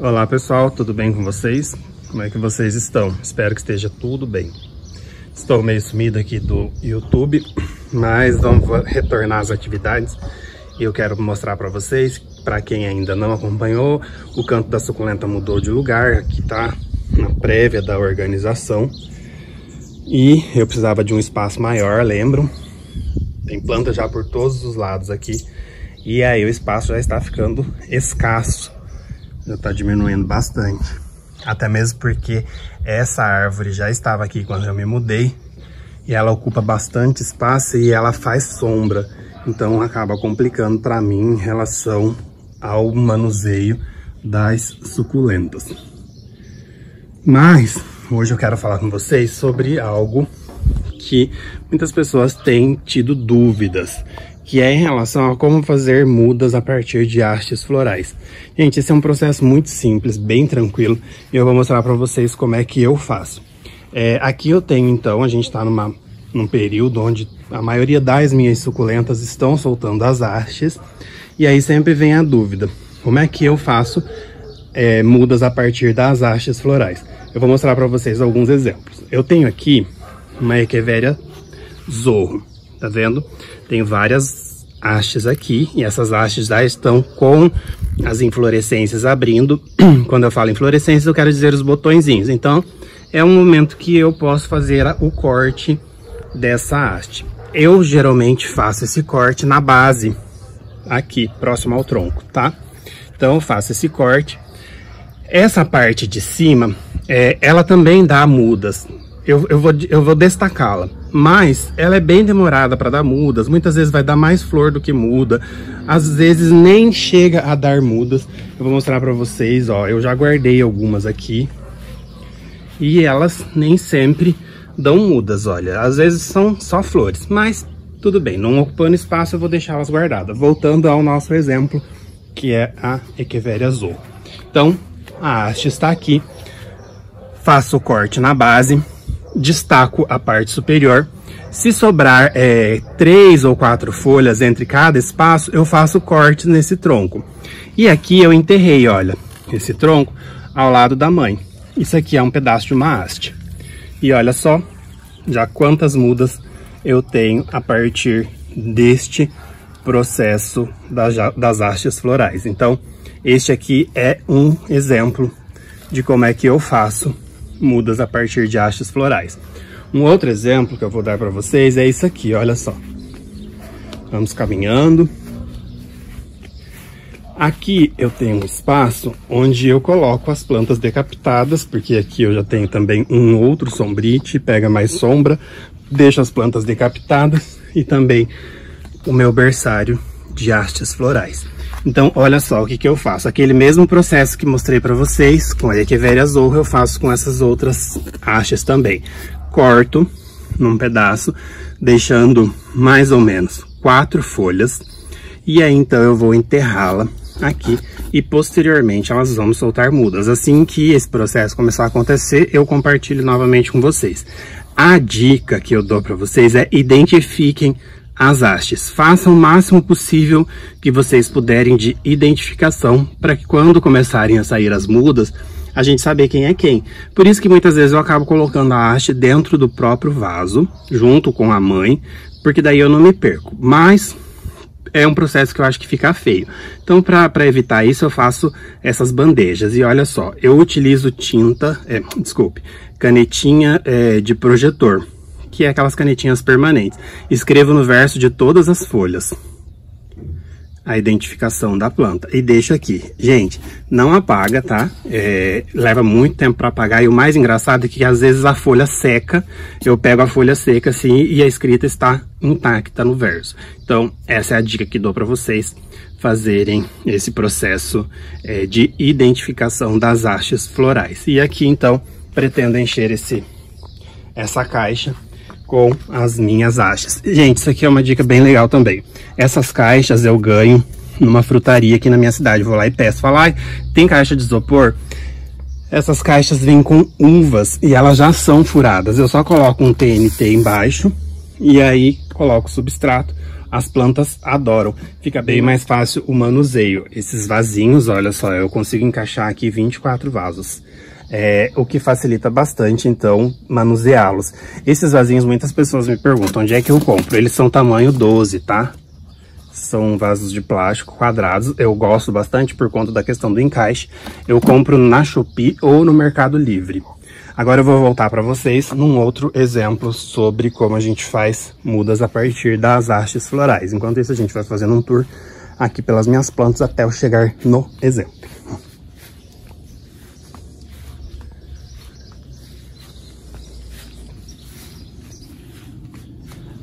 Olá pessoal, tudo bem com vocês? Como é que vocês estão? Espero que esteja tudo bem. Estou meio sumido aqui do YouTube, mas vamos retornar às atividades. E eu quero mostrar para vocês, para quem ainda não acompanhou, o canto da suculenta mudou de lugar, aqui tá na prévia da organização. E eu precisava de um espaço maior, lembram? Tem planta já por todos os lados aqui. E aí o espaço já está ficando escasso. Já está diminuindo bastante. Até mesmo porque essa árvore já estava aqui quando eu me mudei. E ela ocupa bastante espaço e ela faz sombra. Então acaba complicando para mim em relação ao manuseio das suculentas. Mas hoje eu quero falar com vocês sobre algo que muitas pessoas têm tido dúvidas, que é em relação a como fazer mudas a partir de hastes florais. Gente, esse é um processo muito simples, bem tranquilo, e eu vou mostrar para vocês como é que eu faço. Aqui eu tenho então, a gente está num período onde a maioria das minhas suculentas estão soltando as hastes, e aí sempre vem a dúvida, como é que eu faço mudas a partir das hastes florais? Eu vou mostrar para vocês alguns exemplos. Eu tenho aqui uma Echeveria Zorro, tá vendo? Tem várias hastes aqui, e essas hastes já estão com as inflorescências abrindo. Quando eu falo inflorescências, eu quero dizer os botõezinhos. Então, é um momento que eu posso fazer o corte dessa haste. Eu geralmente faço esse corte na base, aqui, próximo ao tronco, tá? Então, eu faço esse corte. Essa parte de cima, ela também dá mudas. Eu vou destacá-la, mas ela é bem demorada para dar mudas. Muitas vezes vai dar mais flor do que muda, às vezes nem chega a dar mudas. Eu vou mostrar para vocês, ó, eu já guardei algumas aqui e elas nem sempre dão mudas, olha, às vezes são só flores, mas tudo bem, não ocupando espaço eu vou deixá-las guardadas. Voltando ao nosso exemplo, que é a Echeveria Zorro. Então, a haste está aqui, faço o corte na base, destaco a parte superior. Se sobrar 3 ou 4 folhas entre cada espaço, eu faço cortes nesse tronco. E aqui eu enterrei, olha, esse tronco ao lado da mãe. Isso aqui é um pedaço de uma haste. E olha só, já quantas mudas eu tenho a partir deste processo das hastes florais. Então, este aqui é um exemplo de como é que eu faço mudas a partir de hastes florais. Um outro exemplo que eu vou dar para vocês é isso aqui, olha só. Vamos caminhando. Aqui eu tenho um espaço onde eu coloco as plantas decapitadas, porque aqui eu já tenho também um outro sombrite, pega mais sombra, deixo as plantas decapitadas e também o meu berçário de hastes florais. Então, olha só o que eu faço. Aquele mesmo processo que mostrei para vocês com a Echeveria Zorro, eu faço com essas outras hastes também. Corto num pedaço, deixando mais ou menos 4 folhas. E aí, então, eu vou enterrá-la aqui e, posteriormente, elas vão soltar mudas. Assim que esse processo começar a acontecer, eu compartilho novamente com vocês. A dica que eu dou para vocês é identifiquem as hastes. Façam o máximo possível que vocês puderem de identificação, para que quando começarem a sair as mudas, a gente saber quem é quem. Por isso que muitas vezes eu acabo colocando a haste dentro do próprio vaso, junto com a mãe, porque daí eu não me perco. Mas é um processo que eu acho que fica feio. Então, para evitar isso, eu faço essas bandejas. E olha só, eu utilizo canetinha de projetor, que é aquelas canetinhas permanentes. Escrevo no verso de todas as folhas a identificação da planta e deixo aqui. Gente, não apaga, tá? Leva muito tempo para apagar, e o mais engraçado é que às vezes a folha seca, eu pego a folha seca assim e a escrita está intacta no verso. Então, essa é a dica que dou para vocês fazerem esse processo de identificação das hastes florais. E aqui, então, pretendo encher essa caixa com as minhas hastes. Gente, isso aqui é uma dica bem legal também. Essas caixas eu ganho numa frutaria aqui na minha cidade. Vou lá e peço, falo, tem caixa de isopor? Essas caixas vêm com uvas e elas já são furadas. Eu só coloco um TNT embaixo e aí coloco o substrato. As plantas adoram, fica bem mais fácil o manuseio. Esses vasinhos, olha só, eu consigo encaixar aqui 24 vasos. O que facilita bastante, então, manuseá-los. Esses vasinhos, muitas pessoas me perguntam onde é que eu compro. Eles são tamanho 12, tá? São vasos de plástico quadrados. Eu gosto bastante por conta da questão do encaixe. Eu compro na Shopee ou no Mercado Livre. Agora eu vou voltar para vocês num outro exemplo sobre como a gente faz mudas a partir das hastes florais. Enquanto isso, a gente vai fazendo um tour aqui pelas minhas plantas até eu chegar no exemplo.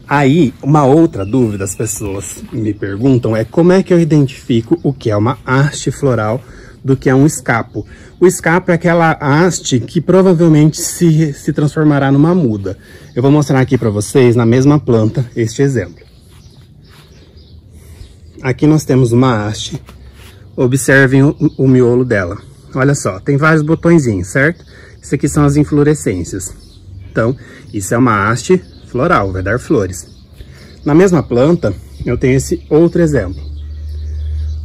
Aí, uma outra dúvida as pessoas me perguntam é como é que eu identifico o que é uma haste floral do que é um escapo. O escapo é aquela haste que provavelmente se transformará numa muda. Eu vou mostrar aqui para vocês, na mesma planta, este exemplo. Aqui nós temos uma haste. Observem o miolo dela. Olha só, tem vários botõezinhos, certo? Isso aqui são as inflorescências. Então, isso é uma haste floral, vai dar flores. Na mesma planta, eu tenho esse outro exemplo.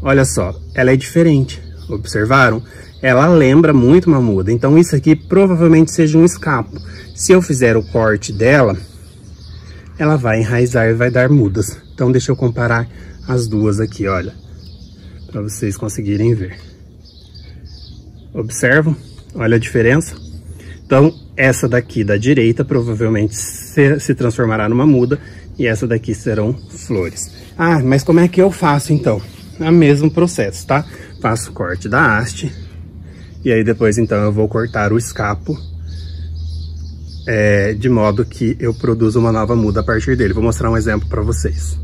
Olha só, ela é diferente. Observaram? Ela lembra muito uma muda. Então isso aqui provavelmente seja um escapo. Se eu fizer o corte dela, ela vai enraizar e vai dar mudas. Então deixa eu comparar as duas aqui, olha. Para vocês conseguirem ver. Observam? Olha a diferença? Então essa daqui da direita provavelmente se transformará numa muda. E essa daqui serão flores. Ah, mas como é que eu faço então? É o mesmo processo, tá? Faço o corte da haste. E aí depois então eu vou cortar o escapo. De modo que eu produzo uma nova muda a partir dele. Vou mostrar um exemplo para vocês.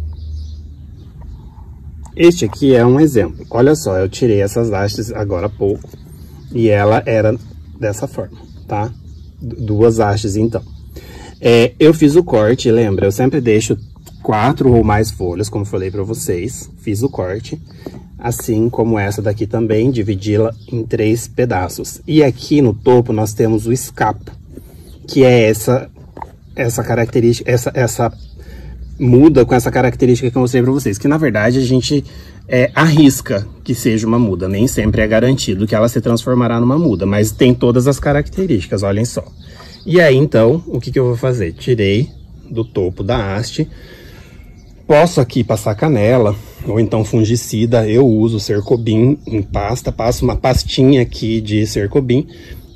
Este aqui é um exemplo. Olha só, eu tirei essas hastes agora há pouco. E ela era dessa forma, tá? Duas hastes então. Eu fiz o corte, lembra? Eu sempre deixo 4 ou mais folhas, como falei para vocês. Fiz o corte. Assim como essa daqui também, dividi-la em 3 pedaços. E aqui no topo nós temos o escapo, que é essa característica, essa muda com essa característica que eu mostrei para vocês. Que na verdade a gente arrisca que seja uma muda, nem sempre é garantido que ela se transformará numa muda, mas tem todas as características, olhem só. E aí então, o que eu vou fazer? Tirei do topo da haste. Posso aqui passar canela, ou então fungicida. Eu uso Cercobin em pasta, passo uma pastinha aqui de Cercobin,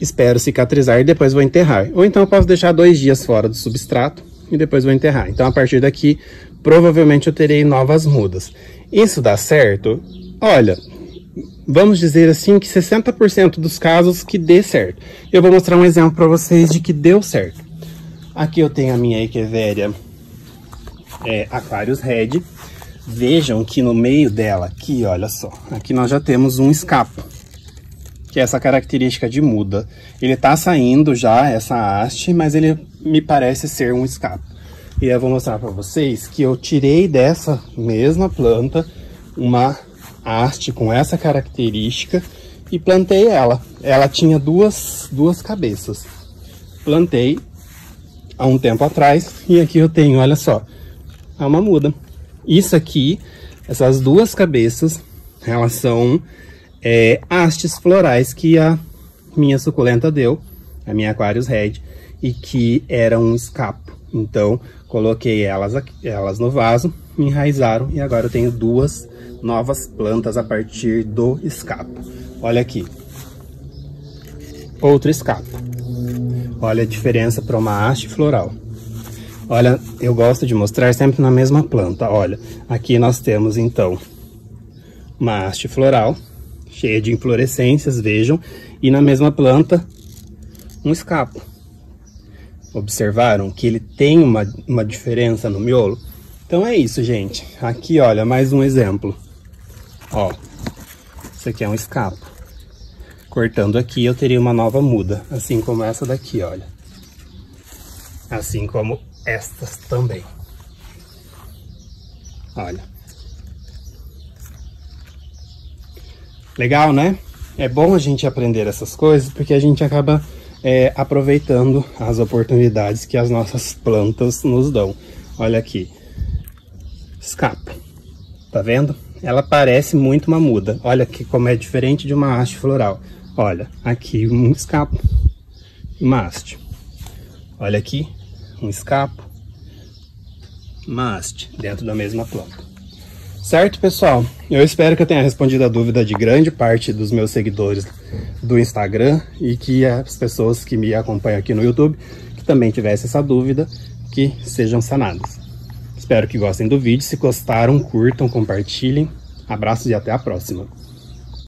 espero cicatrizar e depois vou enterrar. Ou então eu posso deixar 2 dias fora do substrato e depois vou enterrar. Então a partir daqui, provavelmente eu terei novas mudas. Isso dá certo? Olha, vamos dizer assim que 60% dos casos que dê certo. Eu vou mostrar um exemplo para vocês de que deu certo. Aqui eu tenho a minha Echeveria Aquarius Red. Vejam que no meio dela aqui, olha só, aqui nós já temos um escapo, que é essa característica de muda. Ele tá saindo já, essa haste, mas ele me parece ser um escapo. E eu vou mostrar para vocês que eu tirei dessa mesma planta uma haste com essa característica e plantei ela. Ela tinha duas cabeças. Plantei há um tempo atrás e aqui eu tenho, olha só, é uma muda. Isso aqui, essas 2 cabeças, elas são hastes florais que a minha suculenta deu, a minha Aquarius Red, e que era um escapo. Então, coloquei elas no vaso, me enraizaram e agora eu tenho 2 novas plantas a partir do escapo. Olha aqui, outro escapo. Olha a diferença para uma haste floral. Olha, eu gosto de mostrar sempre na mesma planta. Olha, aqui nós temos então uma haste floral cheia de inflorescências, vejam, e na mesma planta um escapo. Observaram que ele tem uma diferença no miolo? Então é isso, gente. Aqui, olha, mais um exemplo. Ó, isso aqui é um escapo. Cortando aqui eu teria uma nova muda, assim como essa daqui, olha. Assim como estas também. Olha. Legal, né? É bom a gente aprender essas coisas porque a gente acaba aproveitando as oportunidades que as nossas plantas nos dão. Olha aqui. escapo. Tá vendo? Ela parece muito uma muda. Olha aqui como é diferente de uma haste floral. Olha, aqui um escapo e uma haste. Olha aqui, um escapo, uma haste dentro da mesma planta. Certo, pessoal? Eu espero que eu tenha respondido a dúvida de grande parte dos meus seguidores do Instagram e que as pessoas que me acompanham aqui no YouTube, que também tivessem essa dúvida, que sejam sanadas. Espero que gostem do vídeo. Se gostaram, curtam, compartilhem. Abraços e até a próxima.